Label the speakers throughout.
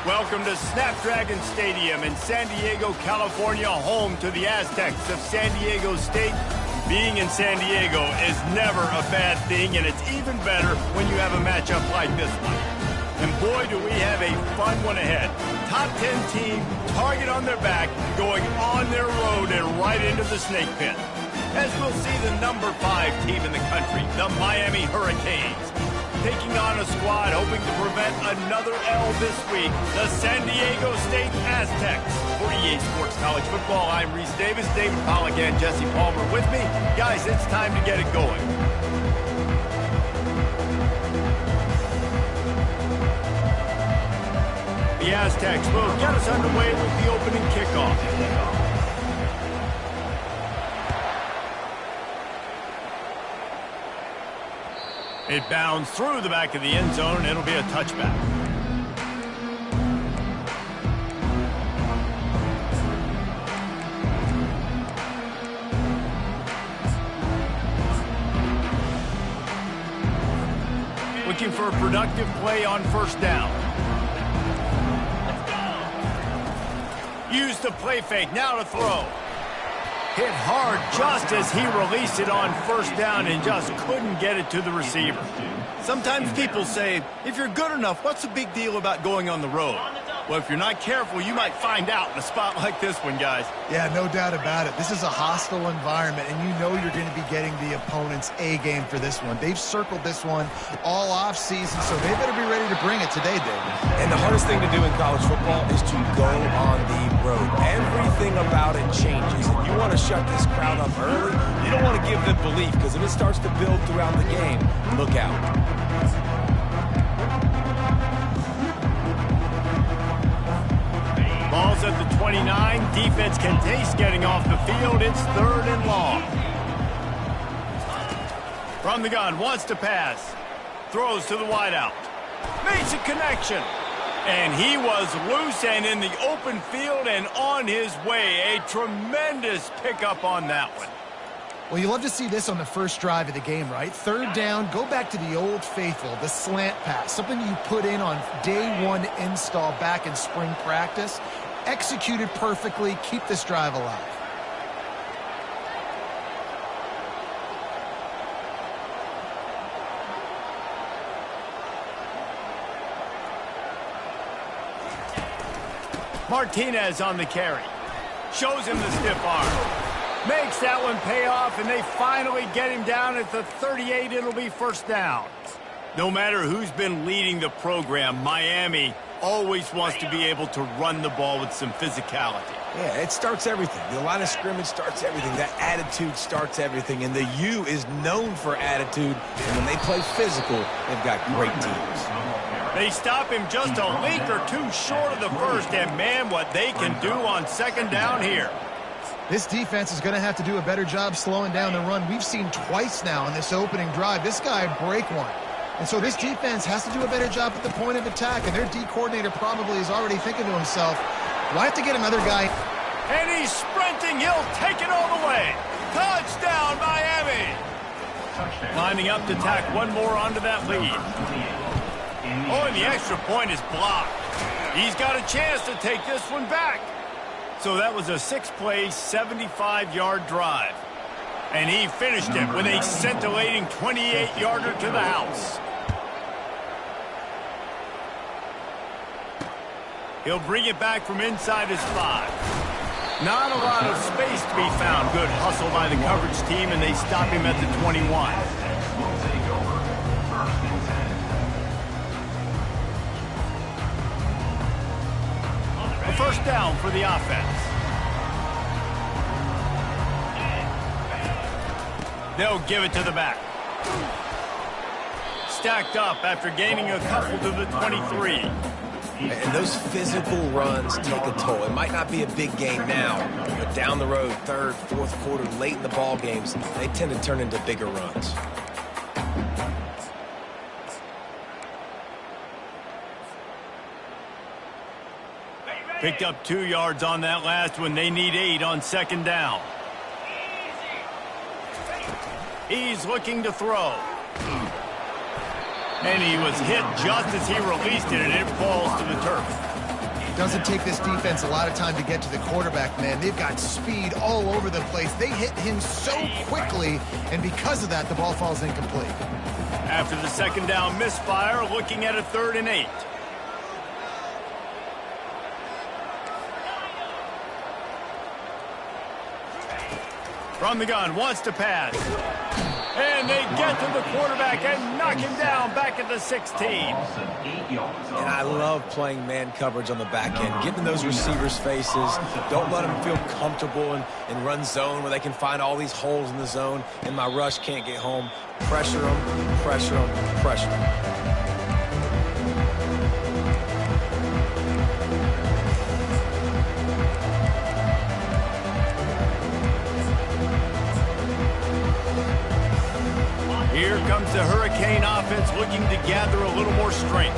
Speaker 1: Welcome to Snapdragon Stadium in San Diego, California, home to the Aztecs of San Diego State. Being in San Diego is never a bad thing, and it's even better when you have a matchup like this one. And boy, do we have a fun one ahead. Top 10 team, target on their back, going on their road and right into the snake pit. As we'll see the number 5 team in the country, the Miami Hurricanes, taking on a squad hoping to prevent another L this week, the San Diego State Aztecs. For EA Sports College Football, I'm Reese Davis, David Pollack, and Jesse Palmer with me. Guys, it's time to get it going. The Aztecs will get us underway with the opening kickoff. It bounds through the back of the end zone, and it'll be a touchback. Looking for a productive play on first down. Use the play fake, now to throw. Hit hard just as he released it on first down and just couldn't get it to the receiver. Sometimes people say, if you're good enough, what's the big deal about going on the road? Well, if you're not careful, you might find out in a spot like this one, guys.
Speaker 2: Yeah, no doubt about it. This is a hostile environment, and you know you're going to be getting the opponent's A game for this one. They've circled this one all off season, so they better be ready to bring it today, David.
Speaker 3: And the hardest thing to do in college football is to go on the road. Everything about it changes, and you want to shut this crowd up early. You don't want to give them belief, because if it starts to build throughout the game, look out.
Speaker 1: Ball's at the 29. Defense can taste getting off the field. It's 3rd and long. From the gun, wants to pass. Throws to the wideout. Makes a connection. And he was loose and in the open field and on his way. A tremendous pickup on that one.
Speaker 2: Well, you love to see this on the first drive of the game, right? 3rd down, go back to the old faithful, the slant pass, something you put in on day 1 install back in spring practice. Executed perfectly, keep this drive alive.
Speaker 1: Martinez on the carry. Shows him the stiff arm. Makes that one pay off, and they finally get him down at the 38. It'll be first down. No matter who's been leading the program, Miami always wants to be able to run the ball with some physicality.
Speaker 3: Yeah, it starts everything. The line of scrimmage starts everything. That attitude starts everything, and the U is known for attitude, and when they play physical, they've got great teams.
Speaker 1: They stop him just a link or two short of the first, and man, what they can do on 2nd down here.
Speaker 2: This defense is going to have to do a better job slowing down the run. We've seen twice now in this opening drive. This guy break one. And so this defense has to do a better job at the point of attack, and their D coordinator probably is already thinking to himself, do I have to get another guy?
Speaker 1: And he's sprinting. He'll take it all the way. Touchdown, Miami. Lining up to tack one more onto that lead. Oh, and the extra point is blocked. He's got a chance to take this one back. So that was a 6-play, 75-yard drive. And he finished it with a scintillating 28-yarder to the house. He'll bring it back from inside his 5. Not a lot of space to be found. Good hustle by the coverage team, and they stop him at the 21. A first down for the offense. They'll give it to the back. Stacked up after gaining a couple to the 23.
Speaker 3: And those physical runs take a toll. It might not be a big game now, but down the road, 3rd, 4th quarter, late in the ball games, they tend to turn into bigger runs.
Speaker 1: Picked up 2 yards on that last one. They need 8 on 2nd down. He's looking to throw. And he was hit just as he released it, and it falls to the turf.
Speaker 2: Doesn't take this defense a lot of time to get to the quarterback, man. They've got speed all over the place. They hit him so quickly, and because of that, the ball falls incomplete.
Speaker 1: After the second down misfire, looking at a 3rd and 8. From the gun, wants to pass. And they get to the quarterback and knock him down back at the 16.
Speaker 3: And I love playing man coverage on the back end, getting those receivers' faces. Don't let them feel comfortable in run zone where they can find all these holes in the zone and my rush can't get home. Pressure them, pressure them, pressure them.
Speaker 1: Here comes the Hurricane offense looking to gather a little more strength.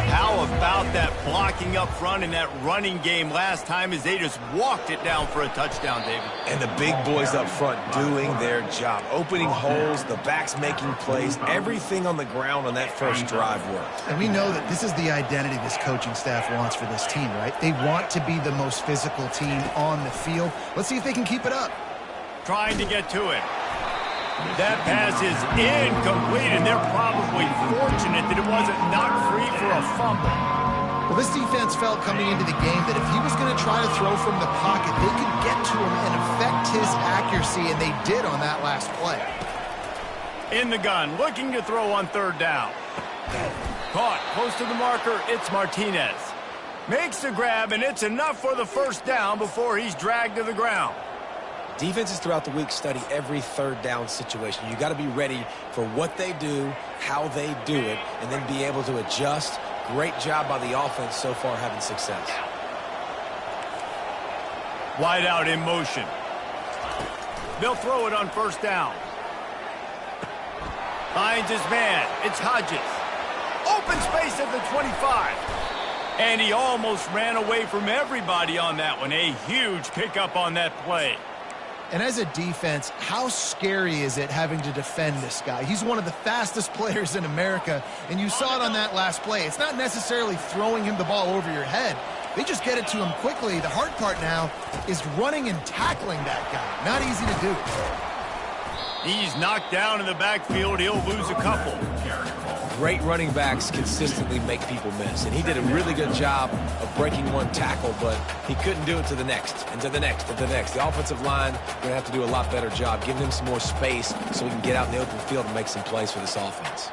Speaker 1: How about that blocking up front and that running game last time as they just walked it down for a touchdown, David?
Speaker 3: And the big boys up front doing their job. Opening holes, the backs making plays, everything on the ground on that first drive worked.
Speaker 2: And we know that this is the identity this coaching staff wants for this team, right? They want to be the most physical team on the field. Let's see if they can keep it up.
Speaker 1: Trying to get to it. That pass is incomplete, and they're probably fortunate that it wasn't knocked free for a fumble.
Speaker 2: Well, this defense felt coming into the game that if he was going to try to throw from the pocket, they could get to him and affect his accuracy, and they did on that last play.
Speaker 1: In the gun, looking to throw on 3rd down. Caught close to the marker, it's Martinez. Makes the grab, and it's enough for the 1st down before he's dragged to the ground.
Speaker 3: Defenses throughout the week study every 3rd down situation. You got to be ready for what they do, how they do it, and then be able to adjust. Great job by the offense so far having success.
Speaker 1: Wide out in motion. They'll throw it on 1st down. Finds his man. It's Hodges. Open space at the 25. And he almost ran away from everybody on that one. A huge pickup on that play.
Speaker 2: And as a defense, how scary is it having to defend this guy? He's one of the fastest players in America, and you saw it on that last play. It's not necessarily throwing him the ball over your head. They just get it to him quickly. The hard part now is running and tackling that guy. Not easy to do.
Speaker 1: He's knocked down in the backfield. He'll lose a couple.
Speaker 3: Great running backs consistently make people miss, and he did a really good job of breaking one tackle, but he couldn't do it to the next, and to the next, and to the next. The offensive line going to have to do a lot better job, giving him some more space so he can get out in the open field and make some plays for this offense.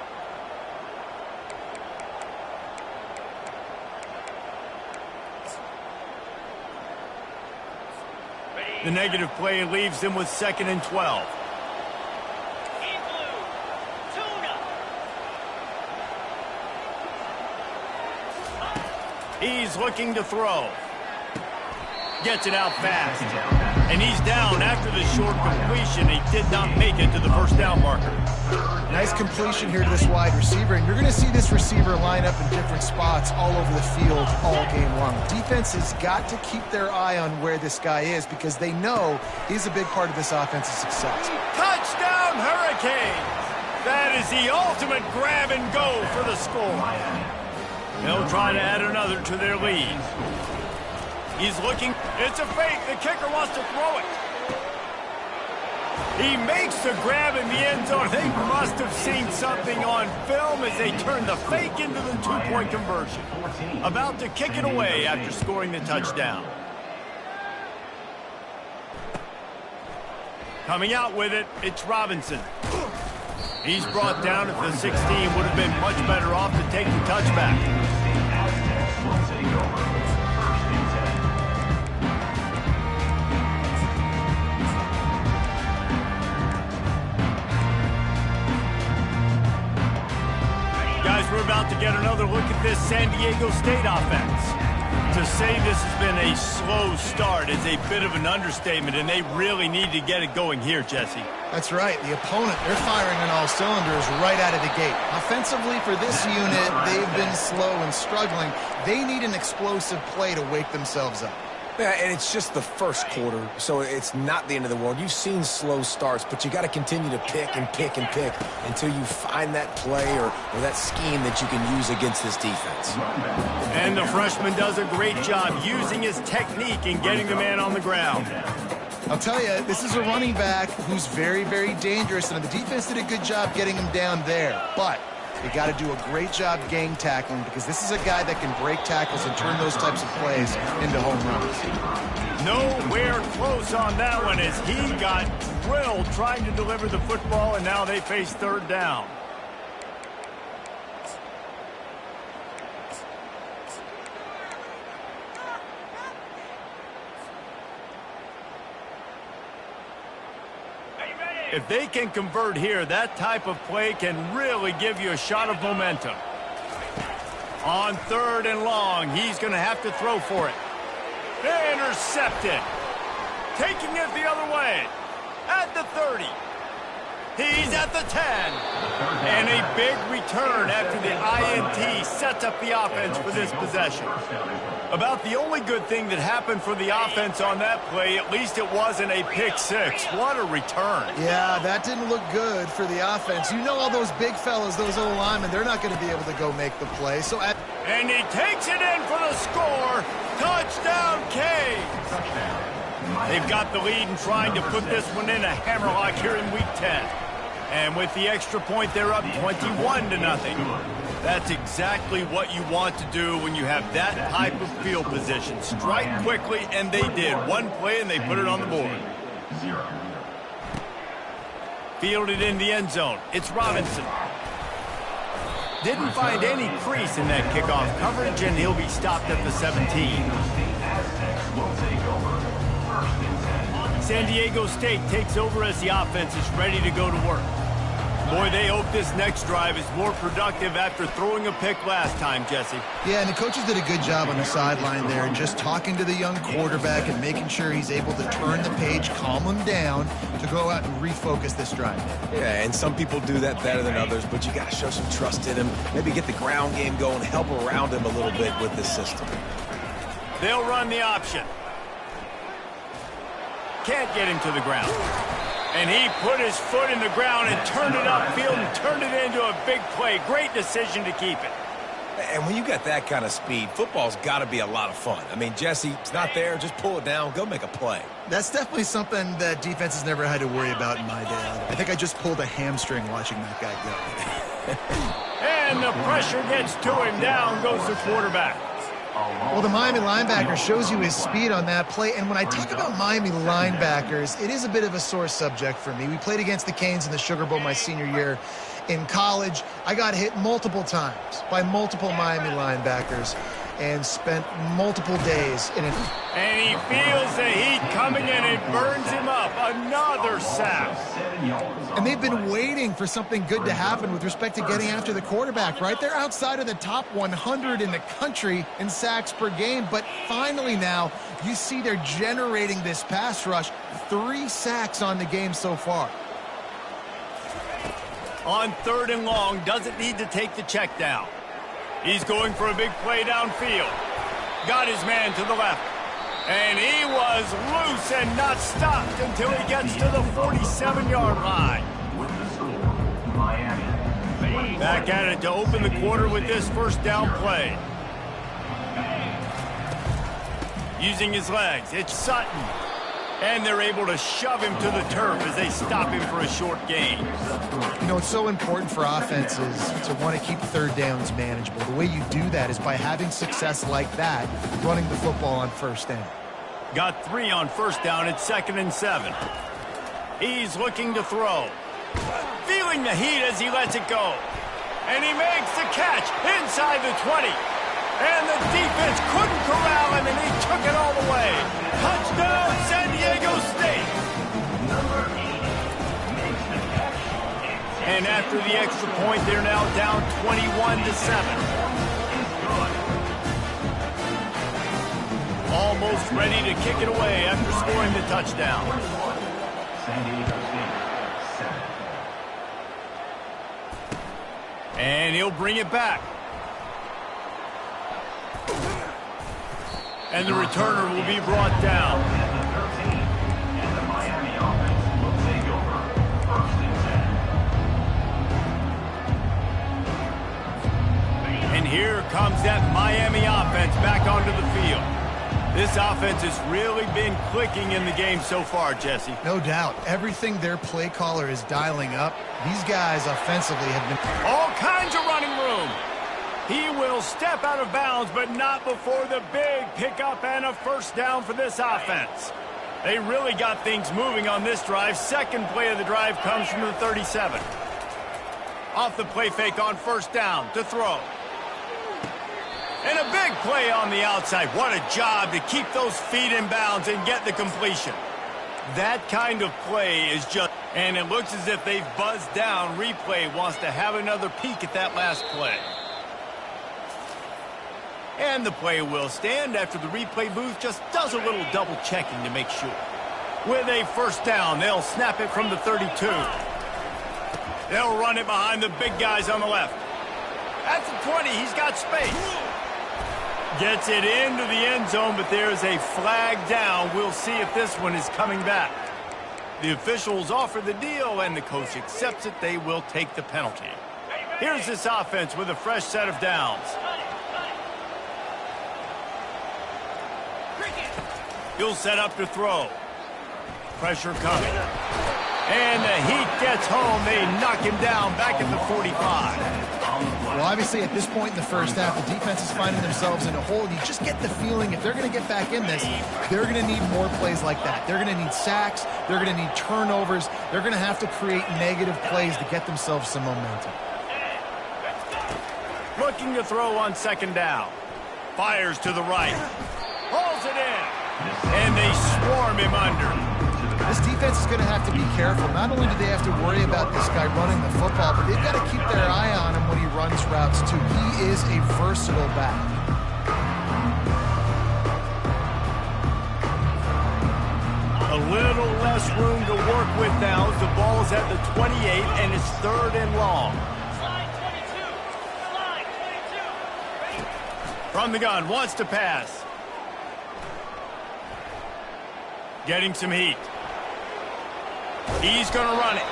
Speaker 1: The negative play leaves them with 2nd and 12. He's looking to throw. Gets it out fast. And he's down after the short completion. He did not make it to the 1st down marker.
Speaker 2: Nice completion here to this wide receiver, and you're going to see this receiver line up in different spots all over the field all game long. Defense has got to keep their eye on where this guy is because they know he's a big part of this offense's success.
Speaker 1: Touchdown, Hurricanes! That is the ultimate grab and go for the score. They'll try to add another to their lead. He's looking. It's a fake. The kicker wants to throw it. He makes the grab in the end zone. They must have seen something on film as they turn the fake into the 2-point conversion. About to kick it away after scoring the touchdown. Coming out with it, it's Robinson. He's brought down at the 16. Would have been much better off to take the touchback. Guys, we're about to get another look at this San Diego State offense. To say this has been a slow start is a bit of an understatement, and they really need to get it going here, Jesse.
Speaker 2: That's right. The opponent, they're firing on all cylinders right out of the gate. Offensively for this unit, they've been slow and struggling. They need an explosive play to wake themselves up.
Speaker 3: Yeah, and it's just the first quarter, so it's not the end of the world. You've seen slow starts, but you got to continue to pick and pick and pick until you find that play or that scheme that you can use against this defense.
Speaker 1: And the freshman does a great job using his technique and getting the man on the ground.
Speaker 2: I'll tell you, this is a running back who's very, very dangerous, and the defense did a good job getting him down there. But you got to do a great job gang tackling, because this is a guy that can break tackles and turn those types of plays into home runs.
Speaker 1: Nowhere close on that one as he got drilled trying to deliver the football, and now they face third down. If they can convert here, that type of play can really give you a shot of momentum. On third and long, he's going to have to throw for it. Intercepted. Taking it the other way. At the 30. He's at the 10. And a big return after the INT sets up the offense for this possession. About the only good thing that happened for the offense on that play, at least it wasn't a pick six. What a return.
Speaker 2: Yeah, that didn't look good for the offense. You know, all those big fellas, those old linemen, they're not going to be able to go make the play.
Speaker 1: And he takes it in for the score. Touchdown, K. They've got the lead and trying to put this one in a hammerlock here in Week 10. And with the extra point, they're up 21-0. That's exactly what you want to do when you have that type of field position. Strike quickly, and they did. One play, and they put it on the board. Fielded in the end zone. It's Robinson. Didn't find any crease in that kickoff coverage, and he'll be stopped at the 17. San Diego State takes over as the offense is ready to go to work. Boy, they hope this next drive is more productive after throwing a pick last time, Jesse.
Speaker 2: Yeah, and the coaches did a good job on the sideline there, and just talking to the young quarterback and making sure he's able to turn the page, calm him down to go out and refocus this drive.
Speaker 3: Yeah, and some people do that better than others, but you got to show some trust in him, maybe get the ground game going, help around him a little bit with this system.
Speaker 1: They'll run the option. Can't get him to the ground. And he put his foot in the ground and turned it upfield and turned it into a big play. Great decision to keep it.
Speaker 3: And when you got that kind of speed, football's got to be a lot of fun. I mean, Jesse, it's not there. Just pull it down. Go make a play.
Speaker 2: That's definitely something that defense has never had to worry about in my day. I think I just pulled a hamstring watching that guy go.
Speaker 1: And the pressure gets to him. Down goes the quarterback.
Speaker 2: Well, the Miami linebacker shows you his speed on that play. And when I talk about Miami linebackers, it is a bit of a sore subject for me. We played against the Canes in the Sugar Bowl my senior year in college. I got hit multiple times by multiple Miami linebackers and spent multiple days in it.
Speaker 1: And he feels the heat coming in. It burns him up. Another sack.
Speaker 2: And they've been waiting for something good to happen with respect to getting after the quarterback, right? They're outside of the top 100 in the country in sacks per game. But finally now, you see they're generating this pass rush. 3 sacks on the game so far.
Speaker 1: On third and long, doesn't need to take the check down. He's going for a big play downfield. Got his man to the left. And he was loose and not stopped until he gets to the 47-yard line. Back at it to open the quarter with this first down play. Using his legs, it's Sutton. And they're able to shove him to the turf as they stop him for a short gain.
Speaker 2: You know, it's so important for offenses to want to keep third downs manageable. The way you do that is by having success like that, running the football on first down.
Speaker 1: Got 3 on first down at 2nd and 7. He's looking to throw. Feeling the heat as he lets it go. And he makes the catch inside the 20. And the defense couldn't corral him, and he took it all the way. Touchdown, San Diego State. And after the extra point, they're now down 21-7. Almost ready to kick it away after scoring the touchdown. And he'll bring it back. And the returner will be brought down. And here comes that Miami offense back onto the field. This offense has really been clicking in the game so far, Jesse.
Speaker 2: No doubt. Everything their play caller is dialing up, these guys offensively have been...
Speaker 1: All kinds of running room. He will step out of bounds, but not before the big pickup and a first down for this offense. They really got things moving on this drive. Second play of the drive comes from the 37. Off the play fake on first down to throw. And a big play on the outside. What a job to keep those feet in bounds and get the completion. That kind of play is just... And it looks as if they've buzzed down. Replay wants to have another peek at that last play. And the play will stand after the replay booth just does a little double checking to make sure. With a first down, they'll snap it from the 32. They'll run it behind the big guys on the left. At the 20, he's got space. Gets it into the end zone, but there's a flag down. We'll see if this one is coming back. The officials offer the deal, and the coach accepts it. They will take the penalty. Here's this offense with a fresh set of downs. He'll set up to throw. Pressure coming. And the heat gets home. They knock him down back at the 45.
Speaker 2: Well, obviously, at this point in the first half, the defense is finding themselves in a hole. You just get the feeling if they're going to get back in this, they're going to need more plays like that. They're going to need sacks. They're going to need turnovers. They're going to have to create negative plays to get themselves some momentum.
Speaker 1: Looking to throw on second down. Fires to the right. Pulls it in. And they swarm him under.
Speaker 2: This defense is going to have to be careful. Not only do they have to worry about this guy running the football, but they've got to keep their eye on him when he runs routes, too. He is a versatile back.
Speaker 1: A little less room to work with now as the ball is at the 28, and it's third and long. From the gun, wants to pass. Getting some heat. He's going to run it.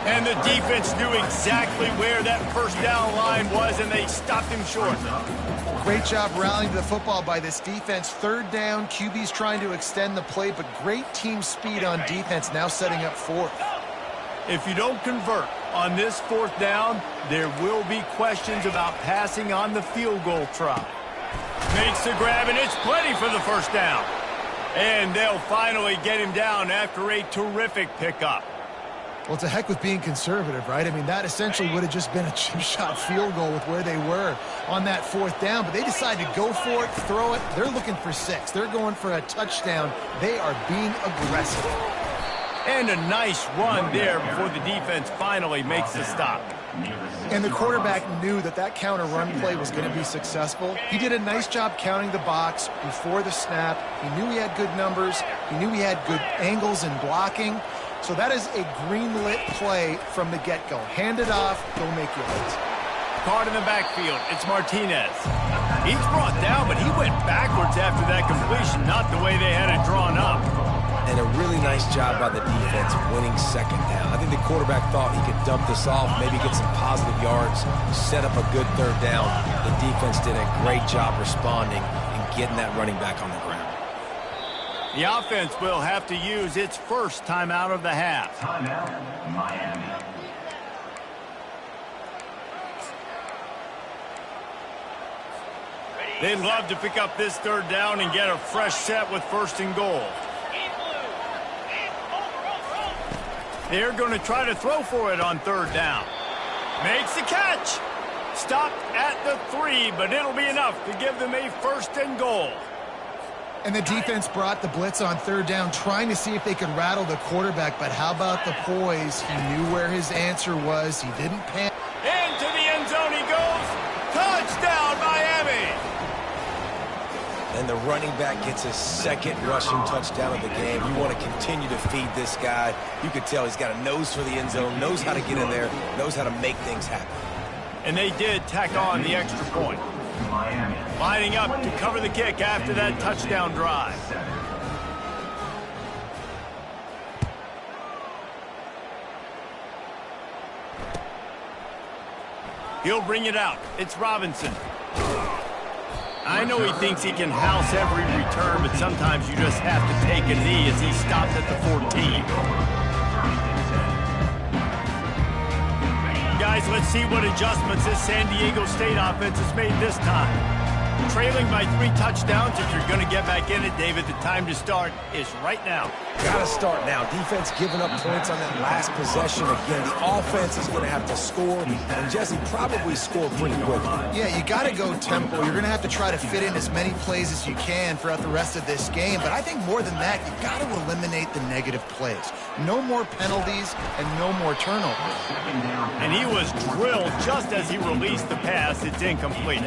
Speaker 1: And the defense knew exactly where that first down line was, and they stopped him short.
Speaker 2: Great job rallying to the football by this defense. Third down, QB's trying to extend the play, but great team speed on defense, now setting up fourth.
Speaker 1: If you don't convert on this fourth down, there will be questions about passing on the field goal try. Makes the grab, and it's plenty for the first down. And they'll finally get him down after a terrific pickup.
Speaker 2: Well, to heck with being conservative, right? I mean, that essentially would have just been a chip shot field goal with where they were on that fourth down. But they decided to go for it, throw it. They're looking for 6. They're going for a touchdown. They are being aggressive.
Speaker 1: And a nice run there before the defense finally makes the stop.
Speaker 2: And the quarterback knew that that counter run play was going to be successful. He did a nice job counting the box before the snap. He knew he had good numbers. He knew he had good angles and blocking. So that is a green-lit play from the get-go. Hand it off, go make yards.
Speaker 1: Caught in the backfield, it's Martinez. He's brought down, but he went backwards after that completion, not the way they had it drawn up.
Speaker 3: And a really nice job by the defense winning second down. I think the quarterback thought he could dump this off, maybe get some positive yards, set up a good third down. The defense did a great job responding and getting that running back on the ground.
Speaker 1: The offense will have to use its first timeout of the half.
Speaker 4: Timeout, Miami.
Speaker 1: They'd love to pick up this third down and get a fresh set with first and goal. They're going to try to throw for it on third down. Makes the catch. Stopped at the 3, but it'll be enough to give them a first and goal.
Speaker 2: And the defense brought the blitz on third down, trying to see if they could rattle the quarterback. But how about the poise? He knew where his answer was. He didn't panic.
Speaker 1: Into the end zone he goes. Touchdown, Miami.
Speaker 3: And the running back gets his second rushing touchdown of the game. You want to continue to feed this guy. You could tell he's got a nose for the end zone, knows how to get in there, knows how to make things happen.
Speaker 1: And they did tack on the extra point.
Speaker 4: Miami.
Speaker 1: Lining up to cover the kick after that touchdown drive. He'll bring it out. It's Robinson. I know he thinks he can house every return, but sometimes you just have to take a knee as he stops at the 14. Guys, let's see what adjustments this San Diego State offense has made this time. Trailing by 3 touchdowns, if you're going to get back in it, David, the time to start is right now.
Speaker 3: Gotta start now. Defense giving up points on that last possession. Again, the offense is going to have to score, and Jesse probably score pretty quickly.
Speaker 2: Yeah, you got to go tempo. You're going to have to try to fit in as many plays as you can throughout the rest of this game. But I think more than that, you got to eliminate the negative plays. No more penalties and no more turnovers.
Speaker 1: And he was drilled just as he released the pass. It's incomplete.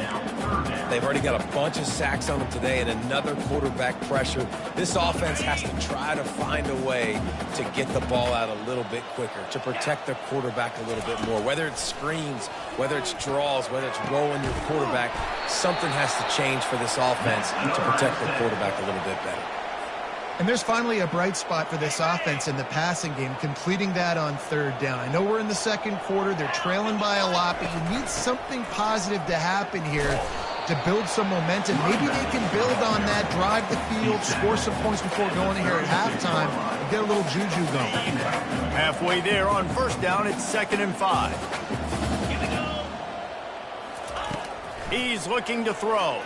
Speaker 3: They've already got a bunch of sacks on them today and another quarterback pressure. This offense has to try to find a way to get the ball out a little bit quicker, to protect their quarterback a little bit more. Whether it's screens, whether it's draws, whether it's rolling your quarterback, something has to change for this offense to protect the quarterback a little bit better.
Speaker 2: And there's finally a bright spot for this offense in the passing game, completing that on 3rd down. I know we're in the 2nd quarter. They're trailing by a lot, but you need something positive to happen here to build some momentum. Maybe they can build on that, drive the field, score some points before going here at halftime, and get a little juju going.
Speaker 1: Halfway there on 1st down, it's 2nd and 5. He's looking to throw.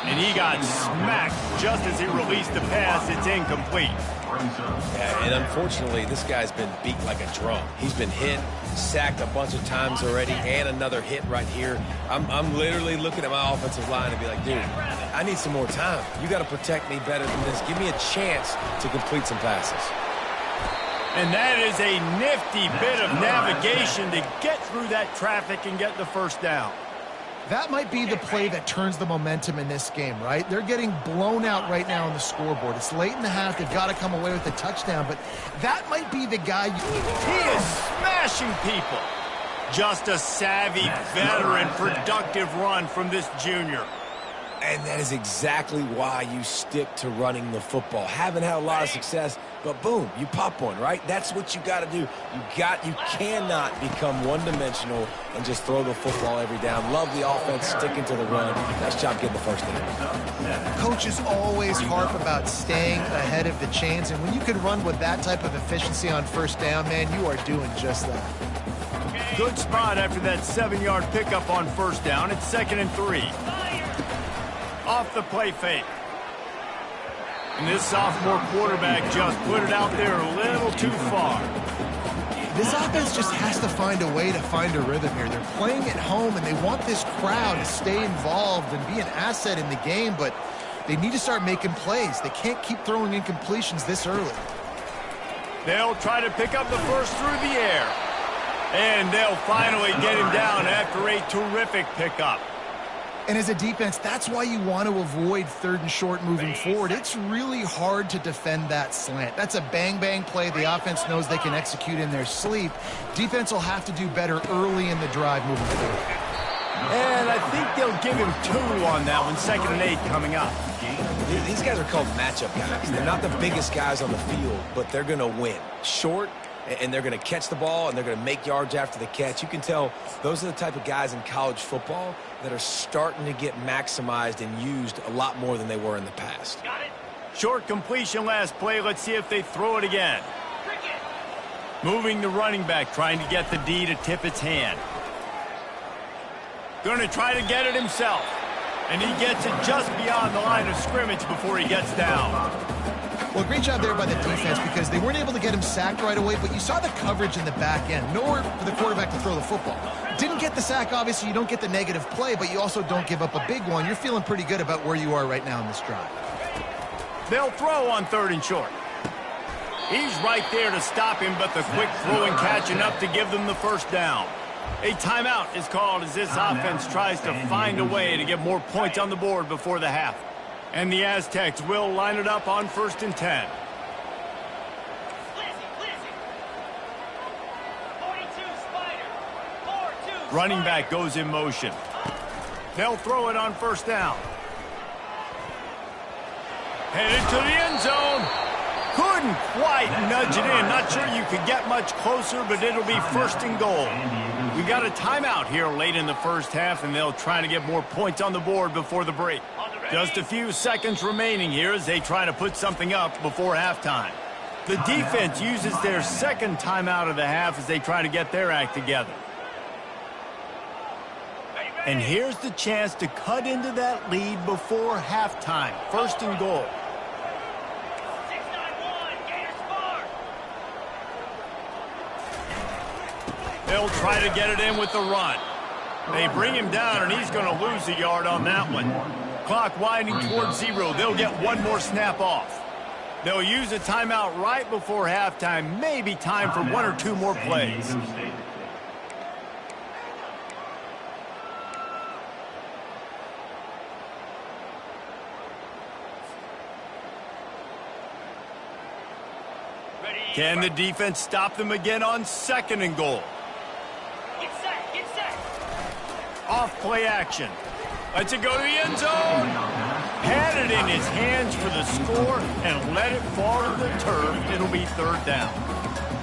Speaker 1: And he got smacked just as he released the pass. It's incomplete.
Speaker 3: Yeah, and unfortunately, this guy's been beat like a drum. He's been hit, sacked a bunch of times already, and another hit right here. I'm literally looking at my offensive line and be like, dude, I need some more time. You got to protect me better than this. Give me a chance to complete some passes.
Speaker 1: And that is a nifty bit of navigation to get through that traffic and get the 1st down.
Speaker 2: That might be the play that turns the momentum in this game, right? They're getting blown out right now on the scoreboard. It's late in the half. They've got to come away with a touchdown, but that might be the guy.
Speaker 1: He is smashing people. Just a savvy, veteran, productive run from this junior.
Speaker 3: And that is exactly why you stick to running the football. Haven't had a lot of success, but boom, you pop one, right? That's what you got to do. You cannot become one-dimensional and just throw the football every down. Love the offense sticking to the run. Nice job getting the 1st down.
Speaker 2: Coaches always harp about staying ahead of the chains, and when you can run with that type of efficiency on 1st down, man, you are doing just that.
Speaker 1: Good spot after that 7-yard pickup on 1st down. It's 2nd and 3. Off the play fake. And this sophomore quarterback just put it out there a little too far.
Speaker 2: This offense just has to find a way to find a rhythm here. They're playing at home, and they want this crowd to stay involved and be an asset in the game, but they need to start making plays. They can't keep throwing incompletions this early.
Speaker 1: They'll try to pick up the 1st through the air. And they'll finally get him down after a terrific pickup.
Speaker 2: And as a defense, that's why you want to avoid 3rd and short moving forward. It's really hard to defend that slant. That's a bang-bang play the offense knows they can execute in their sleep. Defense will have to do better early in the drive moving forward.
Speaker 1: And I think they'll give him 2 on that one, 2nd and 8 coming up.
Speaker 3: These guys are called matchup guys. They're not the biggest guys on the field, but they're going to win. Short, and they're going to catch the ball, and they're going to make yards after the catch. You can tell those are the type of guys in college football that are starting to get maximized and used a lot more than they were in the past.
Speaker 1: Got it. Short completion last play. Let's see if they throw it again. Moving the running back, trying to get the D to tip its hand. Going to try to get it himself. And he gets it just beyond the line of scrimmage before he gets down.
Speaker 2: Well, great job there by the defense because they weren't able to get him sacked right away, but you saw the coverage in the back end. Nowhere for the quarterback to throw the football. Didn't get the sack, obviously. You don't get the negative play, but you also don't give up a big one. You're feeling pretty good about where you are right now in this drive.
Speaker 1: They'll throw on 3rd and short. He's right there to stop him, but the quick throw and catching up to give them the 1st down. A timeout is called as this offense tries to find a way to get more points on the board before the half. And the Aztecs will line it up on 1st and 10. Running back goes in motion. They'll throw it on first down. Headed to the end zone. Couldn't quite nudge it in. Not sure you could get much closer, but it'll be first and goal. We got a timeout here late in the first half, and they'll try to get more points on the board before the break. Just a few seconds remaining here as they try to put something up before halftime. The defense uses their second timeout of the half as they try to get their act together. And here's the chance to cut into that lead before halftime. First and goal. They'll try to get it in with the run. They bring him down, and he's going to lose a yard on that one. Clock winding towards 0. They'll get one more snap off. They'll use a timeout right before halftime. Maybe time for one or two more plays. Can the defense stop them again on second and goal?
Speaker 5: Get set, get set.
Speaker 1: Off play action. Lets it go to the end zone. Had it in his hands for the score and let it fall to the turf. It'll be third down.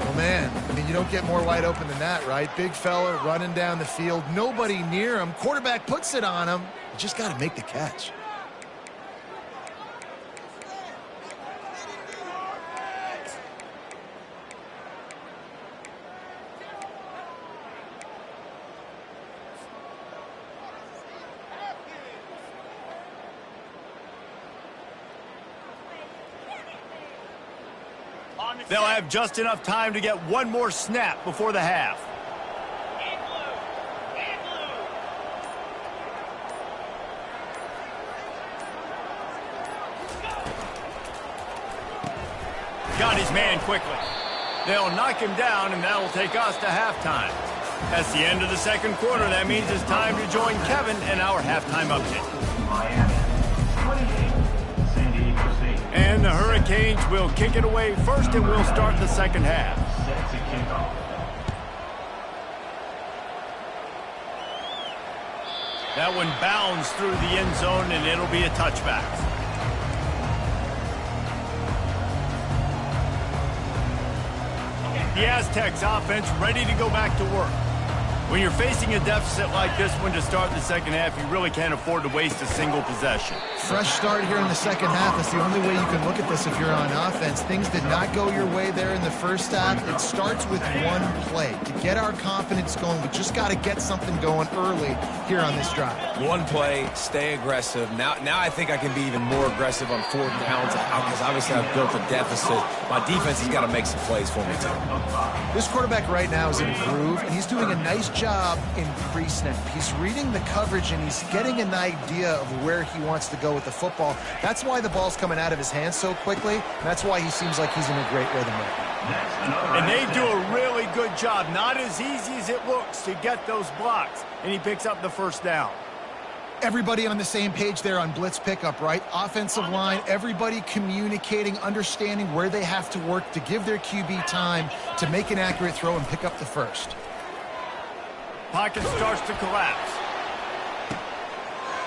Speaker 2: Well, man, I mean, you don't get more wide open than that, right? Big fella running down the field. Nobody near him. Quarterback puts it on him. You just got to make the catch.
Speaker 1: They'll have just enough time to get one more snap before the half. Got his man quickly. They'll knock him down, and that'll take us to halftime. That's the end of the second quarter. That means it's time to join Kevin and our halftime update.
Speaker 4: Miami, 28, San Diego State.
Speaker 1: And the Hurricanes will kick it away first, and we'll start the second half.
Speaker 4: Set to kick off.
Speaker 1: That one bounds through the end zone, and it'll be a touchback. The Aztecs offense ready to go back to work. When you're facing a deficit like this one to start the second half, you really can't afford to waste a single possession.
Speaker 2: Fresh start here in the second half. It's the only way you can look at this if you're on offense. Things did not go your way there in the first half. It starts with one play. To get our confidence going, we just got to get something going early here on this drive. One
Speaker 3: play, stay aggressive. Now I think I can be even more aggressive on fourth downs because obviously I've built a deficit. My defense has got to make some plays for me too.
Speaker 2: This quarterback right now is in a groove, and he's doing a nice job in pre-snap. He's reading the coverage, and he's getting an idea of where he wants to go with the football. That's why the ball's coming out of his hands so quickly, and that's why he seems like he's in a great rhythm right now.
Speaker 1: And they do a really good job. Not as easy as it looks to get those blocks, and he picks up the first down.
Speaker 2: Everybody on the same page there on blitz pickup, right? Offensive line, everybody communicating, understanding where they have to work to give their QB time to make an accurate throw and pick up the first.
Speaker 1: Pocket starts to collapse.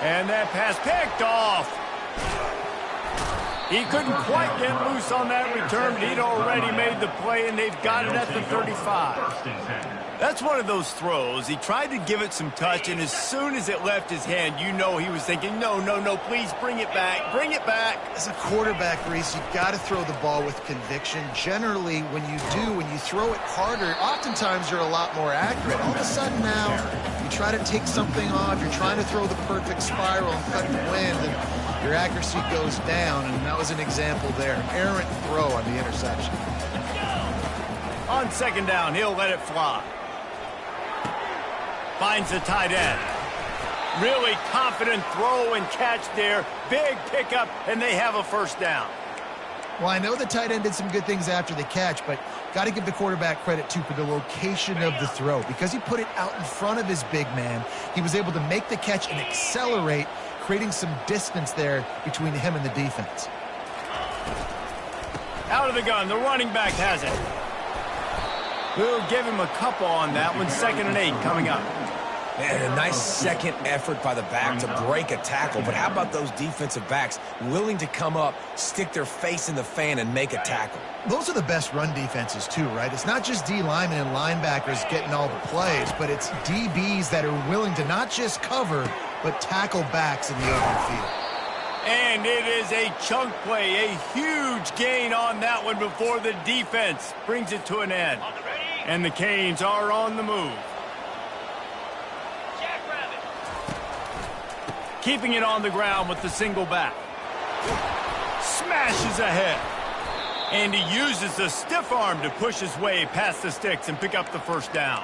Speaker 1: And that pass picked off. He couldn't quite get loose on that return, but he'd already made the play, and they've got it at the 35. That's one of those throws. He tried to give it some touch, and as soon as it left his hand, you know he was thinking, no, no, no, please bring it back, bring it back.
Speaker 2: As a quarterback, Reese, you've got to throw the ball with conviction. Generally, when you throw it harder, oftentimes you're a lot more accurate. All of a sudden now, you try to take something off, you're trying to throw the perfect spiral and cut the wind, and your accuracy goes down, and that was an example there. Errant throw on the interception.
Speaker 1: On second down, he'll let it fly. Finds the tight end. Really confident throw and catch there. Big pickup, and they have a first down.
Speaker 2: Well, I know the tight end did some good things after the catch, but got to give the quarterback credit, too, for the location of the throw. Because he put it out in front of his big man, he was able to make the catch and accelerate, creating some distance there between him and the defense.
Speaker 1: Out of the gun, the running back has it. We'll give him a couple on that one. 2nd and 8 coming up.
Speaker 3: Man, a nice second effort by the back to break a tackle. But how about those defensive backs willing to come up, stick their face in the fan, and make a tackle?
Speaker 2: Those are the best run defenses too, right? It's not just D linemen and linebackers getting all the plays, but it's DBs that are willing to not just cover, but tackle backs in the open field.
Speaker 1: And it is a chunk play, a huge gain on that one before the defense brings it to an end. And the Canes are on the move. Keeping it on the ground with the single back. Smashes ahead. And he uses the stiff arm to push his way past the sticks and pick up the first down.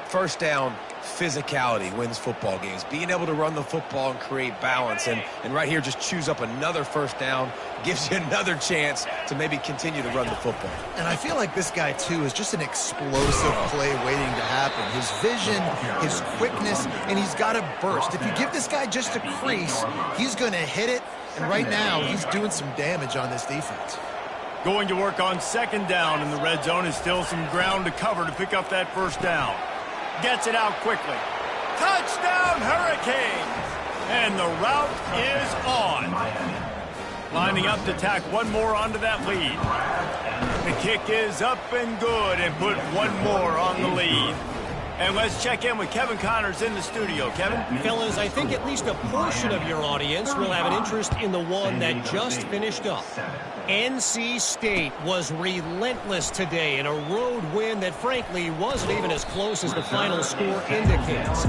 Speaker 3: First down, physicality wins football games. Being able to run the football and create balance. And right here, just choose up another first down. Gives you another chance to maybe continue to run the football.
Speaker 2: And I feel like this guy, too, is just an explosive play waiting to happen. His vision, his quickness, and he's got a burst. If you give this guy just a crease, he's going to hit it. And right now, he's doing some damage on this defense.
Speaker 1: Going to work on second down in the red zone is still some ground to cover to pick up that first down. Gets it out quickly. Touchdown, Hurricanes! And the route is on. Lining up to tack one more onto that lead. The kick is up and good and put one more on the lead. And let's check in with Kevin Connors in the studio. Kevin?
Speaker 6: Fellas, I think at least a portion of your audience will have an interest in the one that just finished up. NC State was relentless today in a road win that frankly wasn't even as close as the final score indicates.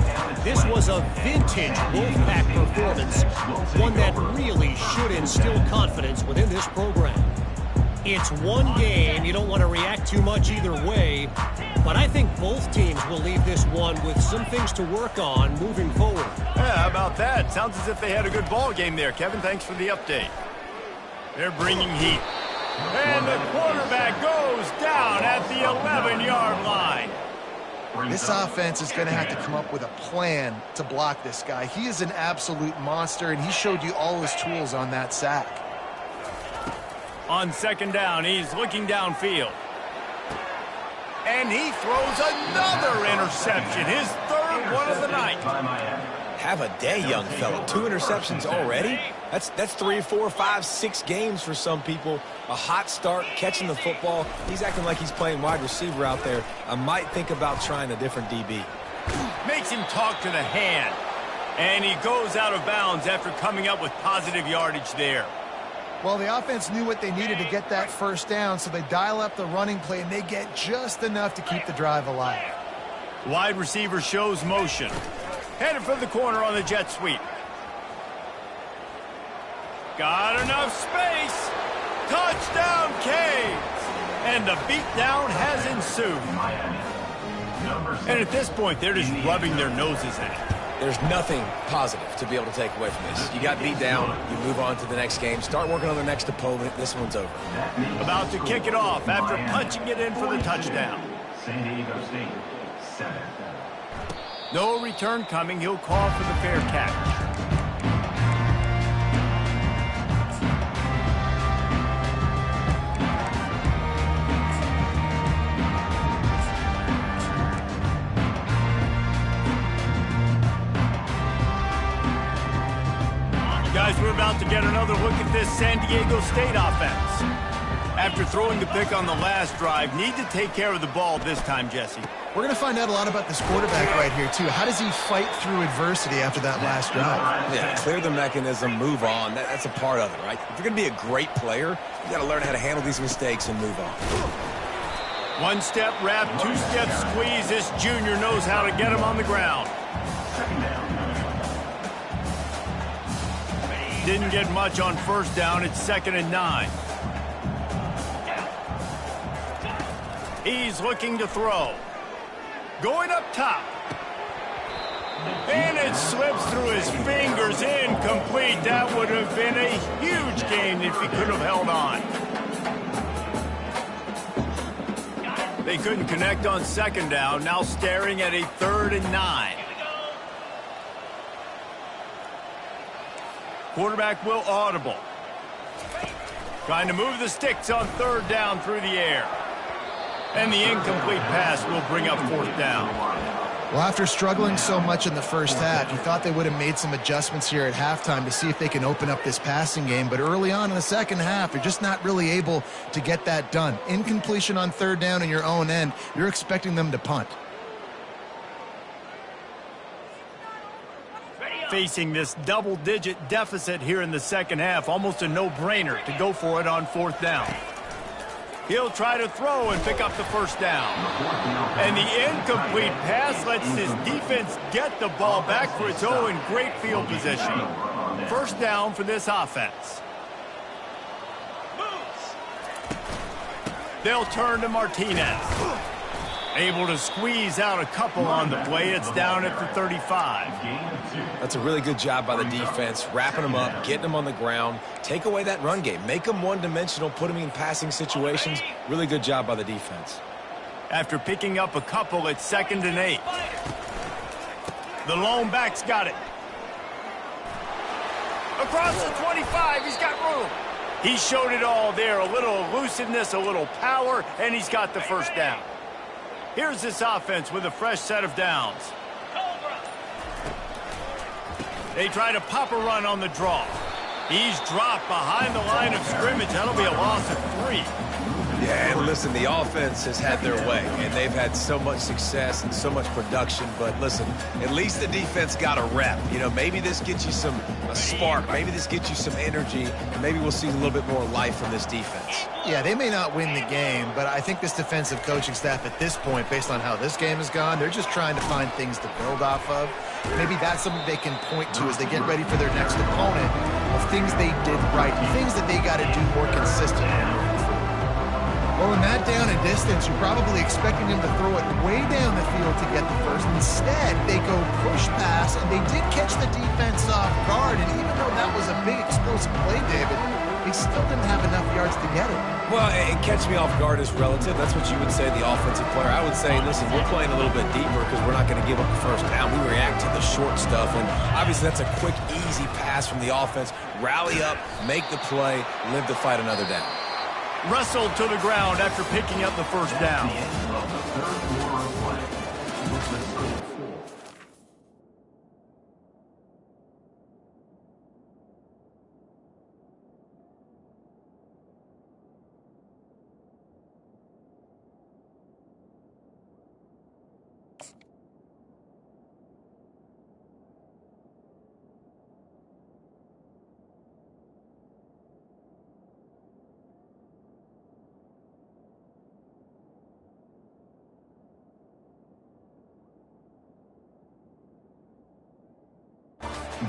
Speaker 6: This was a vintage Wolfpack performance, one that really should instill confidence within this program. It's one game, you don't want to react too much either way, but I think both teams will leave this one with some things to work on moving forward.
Speaker 1: Yeah, how about that? Sounds as if they had a good ball game there, Kevin. Thanks for the update. They're bringing heat. And the quarterback goes down at the 11-yard line.
Speaker 2: This offense is going to have to come up with a plan to block this guy. He is an absolute monster, and he showed you all his tools on that sack.
Speaker 1: On second down, he's looking downfield. And he throws another interception, his third one of the night.
Speaker 3: Have a day, young fella. 2 interceptions already? That's 3, 4, 5, 6 games for some people. A hot start, catching the football. He's acting like he's playing wide receiver out there. I might think about trying a different DB.
Speaker 1: Makes him talk to the hand. And he goes out of bounds after coming up with positive yardage there.
Speaker 2: Well, the offense knew what they needed to get that first down, so they dial up the running play, and they get just enough to keep the drive alive.
Speaker 1: Wide receiver shows motion. Headed for the corner on the jet sweep. Got enough space. Touchdown, Canes. And the beatdown has ensued. And at this point, they're just rubbing their noses at it.
Speaker 3: There's nothing positive to be able to take away from this. You got beat down, you move on to the next game, start working on the next opponent. This one's over.
Speaker 1: About to kick it off after punching it in for the touchdown.
Speaker 4: San Diego State, 7.
Speaker 1: No return coming. He'll call for the fair catch. Guys, we're about to get another look at this San Diego State offense. After throwing the pick on the last drive, need to take care of the ball this time, Jesse.
Speaker 2: We're going to find out a lot about this quarterback right here, too. How does he fight through adversity after that last drive?
Speaker 3: Yeah, clear the mechanism, move on. That's a part of it, right? If you're going to be a great player, you got to learn how to handle these mistakes and move on.
Speaker 1: One-step wrap, two-step squeeze. This junior knows how to get him on the ground. Didn't get much on first down. It's 2nd and 9. He's looking to throw. Going up top. And it slips through his fingers. Incomplete. That would have been a huge gain if he could have held on. They couldn't connect on second down. Now staring at a 3rd and 9. Quarterback will audible. Trying to move the sticks on 3rd down through the air. And the incomplete pass will bring up 4th down.
Speaker 2: Well, after struggling so much in the first half, you thought they would have made some adjustments here at halftime to see if they can open up this passing game. But early on in the second half, you're just not really able to get that done. Incompletion on third down in your own end, you're expecting them to punt.
Speaker 1: Facing this double-digit deficit here in the second half, almost a no-brainer to go for it on fourth down. He'll try to throw and pick up the first down. And the incomplete pass lets this defense get the ball back for its own in great field position. First down for this offense. They'll turn to Martinez. Able to squeeze out a couple on the play. It's down at the 35.
Speaker 3: That's a really good job by the defense, wrapping them up, getting them on the ground. Take away that run game. Make them one-dimensional, put them in passing situations. Really good job by the defense.
Speaker 1: After picking up a couple, it's 2nd and 8. The lone back's got it. Across the 25, he's got room. He showed it all there. A little elusiveness, a little power, and he's got the first down. Here's this offense with a fresh set of downs. They try to pop a run on the draw. He's dropped behind the line of scrimmage. That'll be a loss of 3.
Speaker 3: Yeah, and listen, the offense has had their way, and they've had so much success and so much production. But listen, at least the defense got a rep. You know, maybe this gets you a spark. Maybe this gets you some energy. And maybe we'll see a little bit more life from this defense.
Speaker 2: Yeah, they may not win the game, but I think this defensive coaching staff at this point, based on how this game has gone, they're just trying to find things to build off of. Maybe that's something they can point to as they get ready for their next opponent of things they did right, things that they got to do more consistently. Well, in that down and distance, you're probably expecting him to throw it way down the field to get the first. Instead, they go push pass, and they did catch the defense off guard. And even though that was a big explosive play, David, they still didn't have enough yards to get it.
Speaker 3: Well, and catch me off guard is relative. That's what you would say, the offensive player. I would say, listen, we're playing a little bit deeper because we're not going to give up the first down. We react to the short stuff, and obviously that's a quick, easy pass from the offense. Rally up, make the play, live to fight another down.
Speaker 1: Wrestled to the ground after picking up the first down.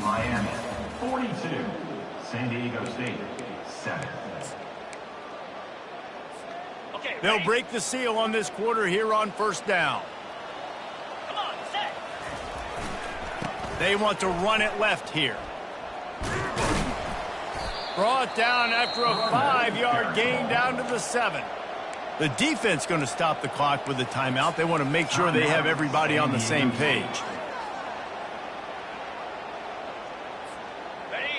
Speaker 4: Miami, 42. San Diego State, 7.
Speaker 5: Okay,
Speaker 1: They'll
Speaker 5: ready?
Speaker 1: break the seal on this quarter here on first down.
Speaker 5: Come on, set.
Speaker 1: They want to run it left here. Brought down after a 5-yard gain down to the 7. The defense going to stop the clock with the timeout. They want to make sure they have everybody on the same page.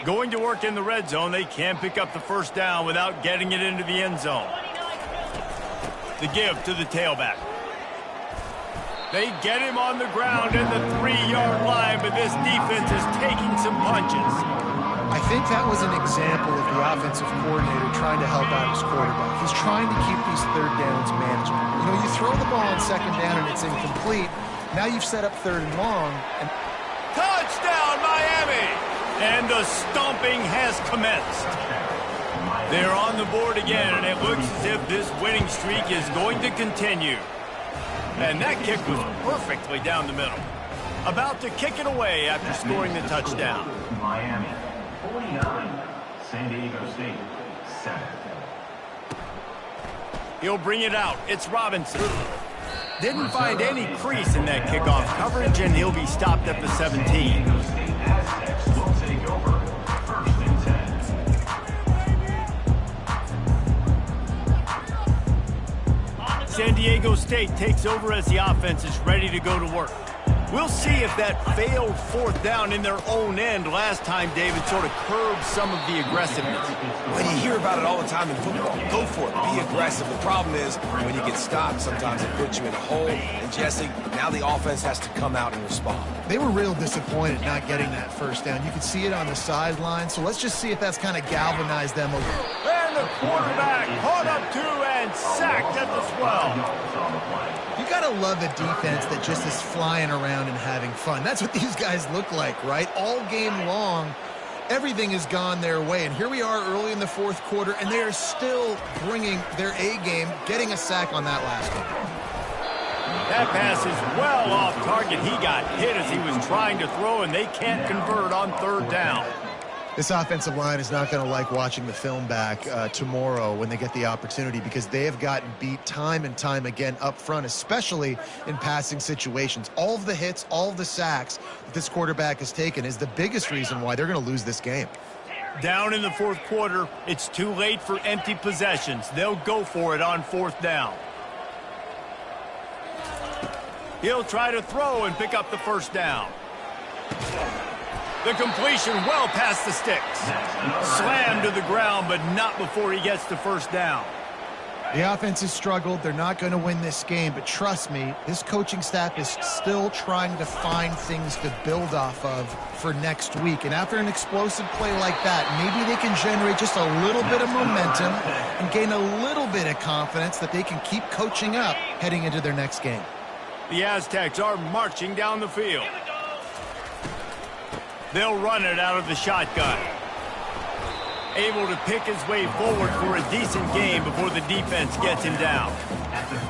Speaker 1: Going to work in the red zone. They can't pick up the first down without getting it into the end zone. The give to the tailback. They get him on the ground at the 3-yard line, but this defense is taking some punches.
Speaker 2: I think that was an example of the offensive coordinator trying to help out his quarterback. He's trying to keep these third downs manageable. You know, you throw the ball on second down and it's incomplete. Now you've set up third and long. And
Speaker 1: Touchdown, Miami! And the stomping has commenced. They're on the board again, and it looks as if this winning streak is going to continue. And that kick was perfectly down the middle. About to kick it away after scoring the touchdown.
Speaker 4: Miami, 49. San Diego State, 7.
Speaker 1: He'll bring it out. It's Robinson. Didn't find any crease in that kickoff coverage, and he'll be stopped at the 17.
Speaker 4: Aztecs will take over 1st and 10.
Speaker 1: San Diego State takes over as the offense is ready to go to work. We'll see if that failed fourth down in their own end last time, David, sort of curbed some of the aggressiveness.
Speaker 3: When you hear about it all the time in football, go for it, be aggressive. The problem is when you get stopped, sometimes it puts you in a hole. And Jesse, now the offense has to come out and respond.
Speaker 2: They were real disappointed not getting that first down. You could see it on the sideline, so let's just see if that's kind of galvanized them a little.
Speaker 1: And the quarterback caught up to and sacked at the 12.
Speaker 2: You got to love a defense that just is flying around and having fun. That's what these guys look like, right? All game long, everything has gone their way. And here we are early in the fourth quarter, and they are still bringing their A game, getting a sack on that last one.
Speaker 1: That pass is well off target. He got hit as he was trying to throw, and they can't convert on third down.
Speaker 2: This offensive line is not going to like watching the film back tomorrow when they get the opportunity, because they have gotten beat time and time again up front, especially in passing situations. All of the hits, all of the sacks that this quarterback has taken is the biggest reason why they're going to lose this game.
Speaker 1: Down in the fourth quarter, it's too late for empty possessions. They'll go for it on fourth down. He'll try to throw and pick up the first down. The completion well past the sticks. Slammed to the ground, but not before he gets the first down.
Speaker 2: The offense has struggled. They're not going to win this game, but trust me, this coaching staff is still trying to find things to build off of for next week. And after an explosive play like that, maybe they can generate just a little bit of momentum and gain a little bit of confidence that they can keep coaching up heading into their next game.
Speaker 1: The Aztecs are marching down the field. They'll run it out of the shotgun. Able to pick his way forward for a decent game before the defense gets him down.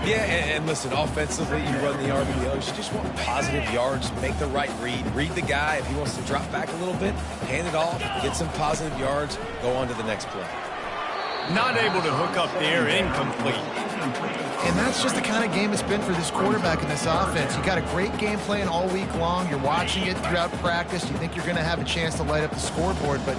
Speaker 3: Yeah, and listen, offensively, you run the RPOs. You just want positive yards, make the right read. Read the guy. If he wants to drop back a little bit, hand it off, get some positive yards, go on to the next play.
Speaker 1: Not able to hook up there, incomplete.
Speaker 2: And that's just the kind of game it's been for this quarterback in this offense. You got a great game plan all week long. You're watching it throughout practice. You think you're going to have a chance to light up the scoreboard, but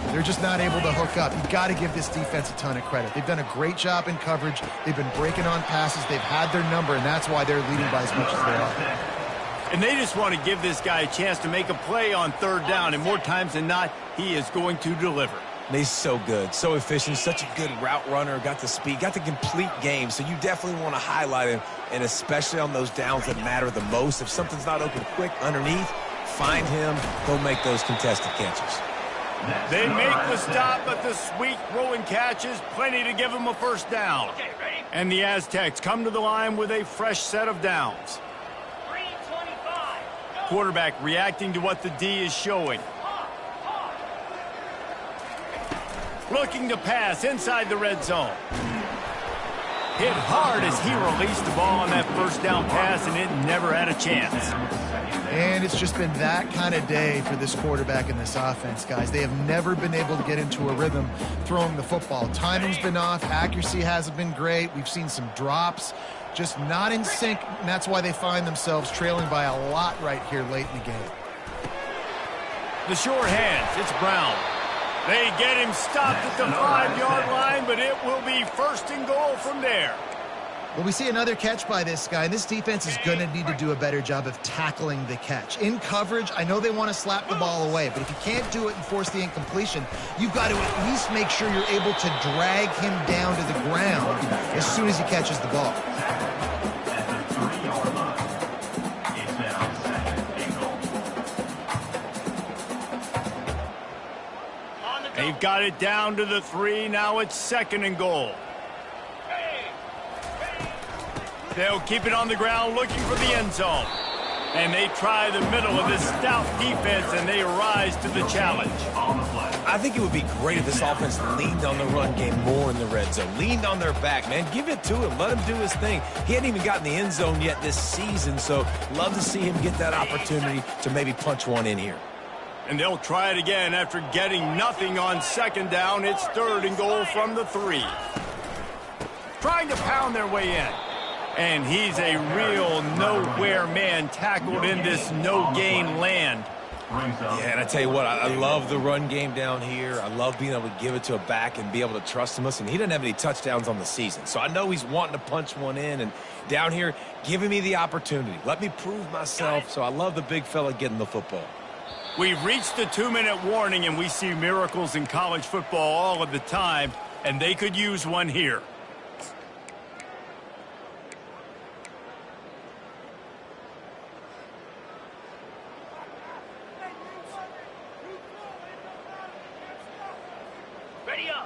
Speaker 2: they're just not able to hook up. You've got to give this defense a ton of credit. They've done a great job in coverage. They've been breaking on passes. They've had their number, and that's why they're leading by as much as they are.
Speaker 1: And they just want to give this guy a chance to make a play on third down, and more times than not, he is going to deliver.
Speaker 3: He's so good, so efficient, such a good route runner, got the speed, got the complete game, so you definitely want to highlight him, and especially on those downs that matter the most. If something's not open quick underneath, find him, go make those contested catches.
Speaker 1: They make the stop, but the sweet throw and catch is plenty to give them a first down.
Speaker 5: Okay, ready?
Speaker 1: And the Aztecs come to the line with a fresh set of downs.
Speaker 5: 325.
Speaker 1: Quarterback reacting to what the D is showing. Looking to pass inside the red zone. Hit hard as he released the ball on that first down pass, and it never had a chance.
Speaker 2: And it's just been that kind of day for this quarterback in this offense, guys. They have never been able to get into a rhythm throwing the football. Timing's been off. Accuracy hasn't been great. We've seen some drops, just not in sync, and that's why they find themselves trailing by a lot right here late in the game.
Speaker 1: The short hands, it's Brown. They get him stopped at the 5-yard line, but it will be first and goal from there.
Speaker 2: Well, we see another catch by this guy, and this defense is going to need to do a better job of tackling the catch. In coverage, I know they want to slap the ball away, but if you can't do it and force the incompletion, you've got to at least make sure you're able to drag him down to the ground as soon as he catches the ball.
Speaker 1: They've got it down to the 3. Now it's second and goal. They'll keep it on the ground looking for the end zone. And they try the middle of this stout defense, and they rise to the challenge.
Speaker 3: I think it would be great if this offense leaned on the run game more in the red zone. Leaned on their back, man. Give it to him. Let him do his thing. He hadn't even gotten the end zone yet this season, so love to see him get that opportunity to maybe punch one in here.
Speaker 1: And they'll try it again after getting nothing on second down. It's third and goal from the 3. Trying to pound their way in. And he's a real nowhere man tackled in this no-gain land.
Speaker 3: Yeah, and I tell you what, I love the run game down here. I love being able to give it to a back and be able to trust him. Listen, he doesn't have any touchdowns on the season, so I know he's wanting to punch one in. And down here, giving me the opportunity. Let me prove myself, so I love the big fella getting the football.
Speaker 1: We've reached the 2-minute warning, and we see miracles in college football all of the time, and they could use one here.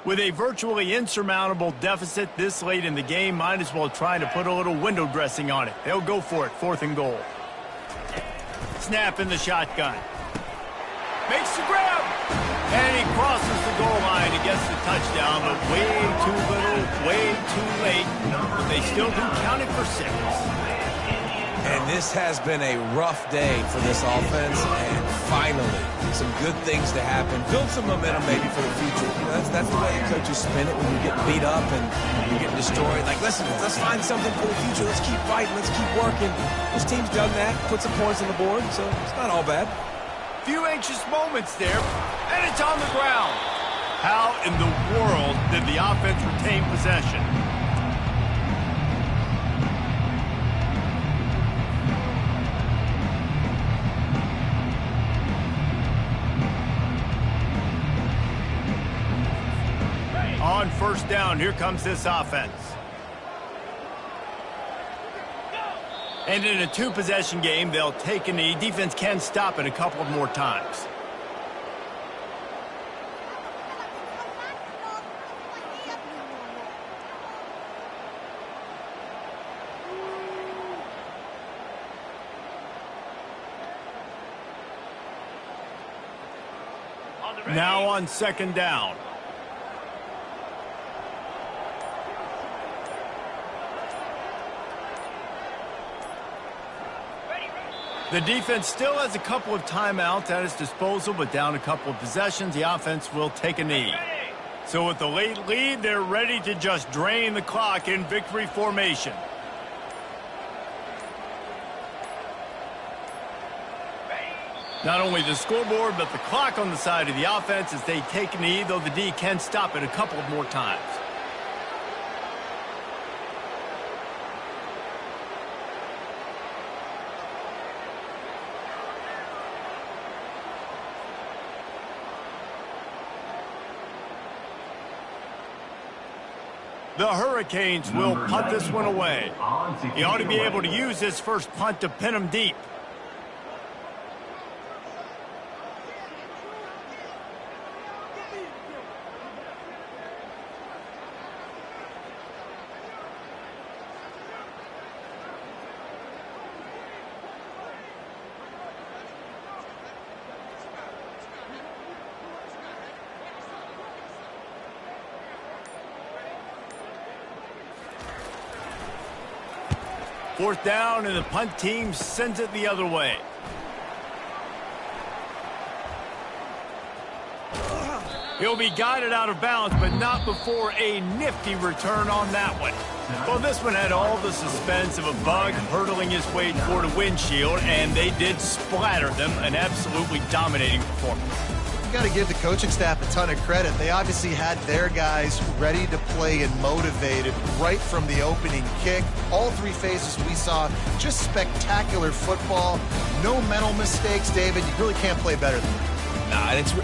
Speaker 1: With a virtually insurmountable deficit this late in the game, might as well try to put a little window dressing on it. They'll go for it, 4th and goal. Snap in the shotgun. Makes the grab. And he crosses the goal line and gets the touchdown, but way too little, way too late. But they still do count it for 6.
Speaker 3: And this has been a rough day for this offense, and finally, some good things to happen. Build some momentum maybe for the future. You know, that's the way the coaches spin it when you're getting beat up and you're getting destroyed. Like, listen, let's find something for the future. Let's keep fighting. Let's keep working. This team's done that, put some points on the board, so it's not all bad.
Speaker 1: Few anxious moments there, and it's on the ground. How in the world did the offense retain possession? On 1st down, here comes this offense. And in a 2-possession game, they'll take a knee. Defense can stop it a couple of more times. Now on 2nd down. The defense still has a couple of timeouts at its disposal, but down a couple of possessions, the offense will take a knee. So with the late lead, they're ready to just drain the clock in victory formation. Not only the scoreboard, but the clock on the side of the offense as they take a knee, though the D can stop it a couple of more times. The Hurricanes will punt this one away. He ought to be able to use this first punt to pin him deep. Fourth down, and the punt team sends it the other way. He'll be guided out of bounds, but not before a nifty return on that one. Well, this one had all the suspense of a bug hurtling his way toward a windshield, and they did splatter them. An absolutely dominating performance.
Speaker 2: Got to give the coaching staff a ton of credit. They obviously had their guys ready to play and motivated right from the opening kick. All 3 phases we saw, just spectacular football. No mental mistakes, David. You really can't play better than that.
Speaker 3: Nah, and it's